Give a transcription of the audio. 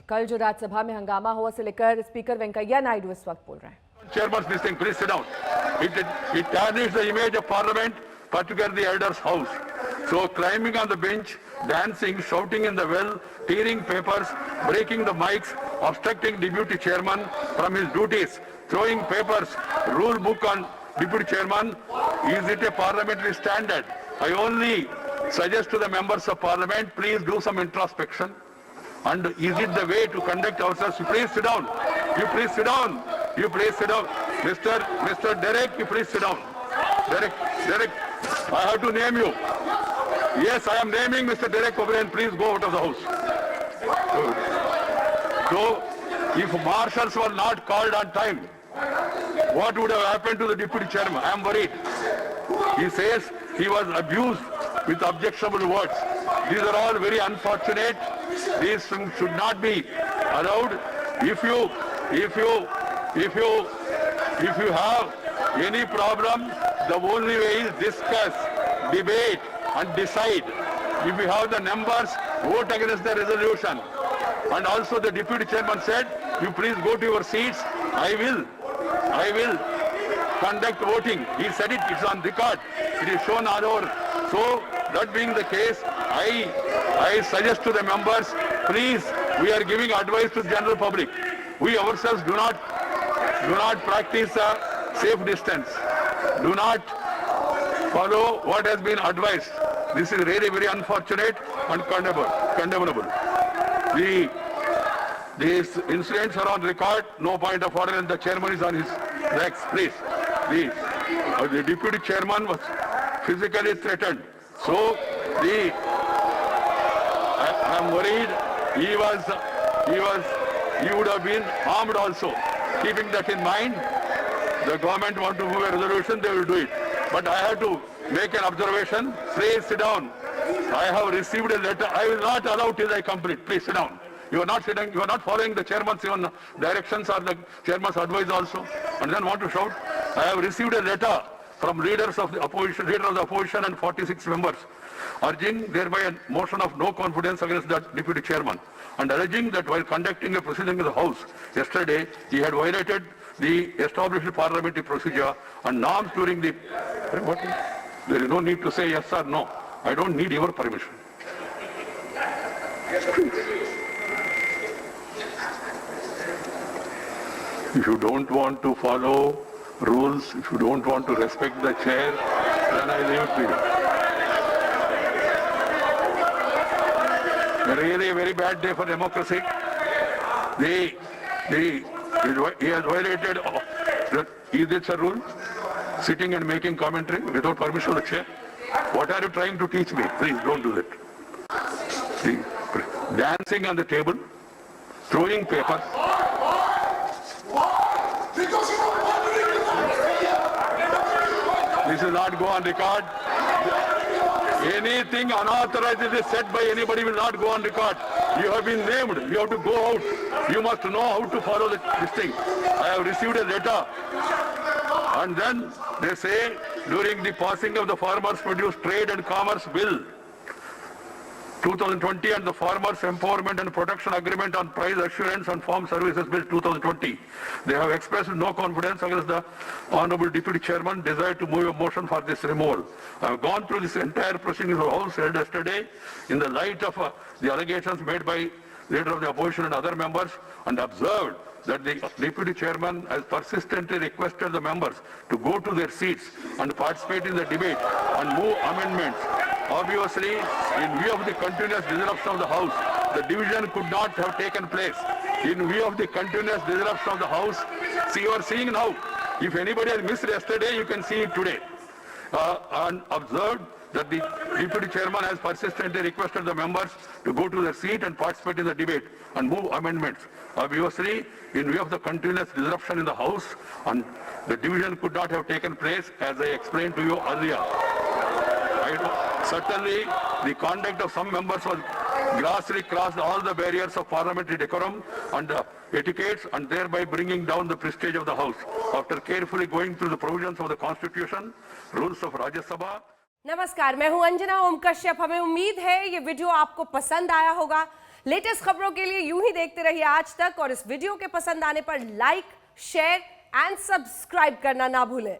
कल जो राज्यसभा में हंगामा हुआ से लेकर स्पीकर वेंकैया नायडू इस वक्त बोल रहे हैं। Chairman's this thing, please sit down. It tarnishes the image of Parliament, particularly the elders' house. So climbing on the bench, dancing, shouting in the well, tearing papers, breaking the mics, obstructing deputy chairman from his duties, throwing papers, rule book on deputy chairman, is it a parliamentary standard? I only suggest to the members of parliament, please do some introspection. And is it the way to conduct ourselves? You please sit down. You please sit down. You please sit down. Mr. Derek, you please sit down. Derek, I have to name you. Yes, I am naming Mr. Derek O'Brien. Please go out of the house. So, if marshals were not called on time, what would have happened to the deputy chairman? I am worried. He says he was abused with objectionable words. These are all very unfortunate. These things should not be allowed. If you have any problem, the only way is discuss, debate and decide. If you have the numbers, vote against the resolution. And also the deputy chairman said, you please go to your seats. I will conduct voting. He said it, it's on record. It is shown all over. So that being the case, I suggest to the members, please, we are giving advice to the general public. We ourselves do not practice a safe distance. Do not follow what has been advised. This is really very unfortunate and condemnable. These incidents are on record. No point of order, and the chairman is on his legs. Please. The deputy chairman was physically threatened. So I am worried he would have been harmed also. Keeping that in mind, the government want to move a resolution, they will do it. But I have to make an observation. Please sit down. I have received a letter. I will not allow till I complete. Please sit down. You are not sitting, you are not following the chairman's even directions or the chairman's advice also. And then want to shout. I have received a letter from leader of the opposition and 46 members, urging thereby a motion of no confidence against the deputy chairman, and alleging that while conducting a proceeding in the House yesterday, he had violated the established parliamentary procedure and norms during the... There is no need to say yes or no. I don't need your permission. If you don't want to follow rules, if you don't want to respect the chair, then I leave it to you. Really a very bad day for democracy. He has violated, is this a rule? Sitting and making commentary without permission of the chair? What are you trying to teach me? Please don't do that. Dancing on the table, throwing papers. This will not go on record. Anything unauthorized is said by anybody will not go on record. You have been named. You have to go out. You must know how to follow this thing. I have received a letter. And then they say during the passing of the Farmers Produce Trade and Commerce Bill 2020 and the Farmers Empowerment and Protection Agreement on Price Assurance and Farm Services Bill 2020. They have expressed no confidence against the Honorable Deputy Chairman desire to move a motion for this removal. I have gone through this entire proceedings of the House held yesterday in the light of the allegations made by Leader of the Opposition and other members, and observed that the Deputy Chairman has persistently requested the members to go to their seats and participate in the debate and move amendments. Obviously, in view of the continuous disruption of the House, the division could not have taken place. In view of the continuous disruption of the House, see, you are seeing now. If anybody has missed yesterday, you can see it today. And observed that the Deputy Chairman has persistently requested the members to go to their seat and participate in the debate and move amendments. Obviously, in view of the continuous disruption in the House, and the division could not have taken place, as I explained to you earlier. Certainly, the conduct of some members was grossly crossed all the barriers of parliamentary decorum and etiquettes, and thereby bringing down the prestige of the House. After carefully going through the provisions of the Constitution, rules of Rajya Sabha. नमस्कार, मैं हूं अंजना ओम कश्यप। हमें उम्मीद है ये video आपको पसंद आया होगा। लेटेस्ट खबरों के लिए यूं ही देखते रहिए आज तक और इस वीडियो के पसंद आने पर लाइक, शेयर एंड सब्सक्राइब करना ना भूलें।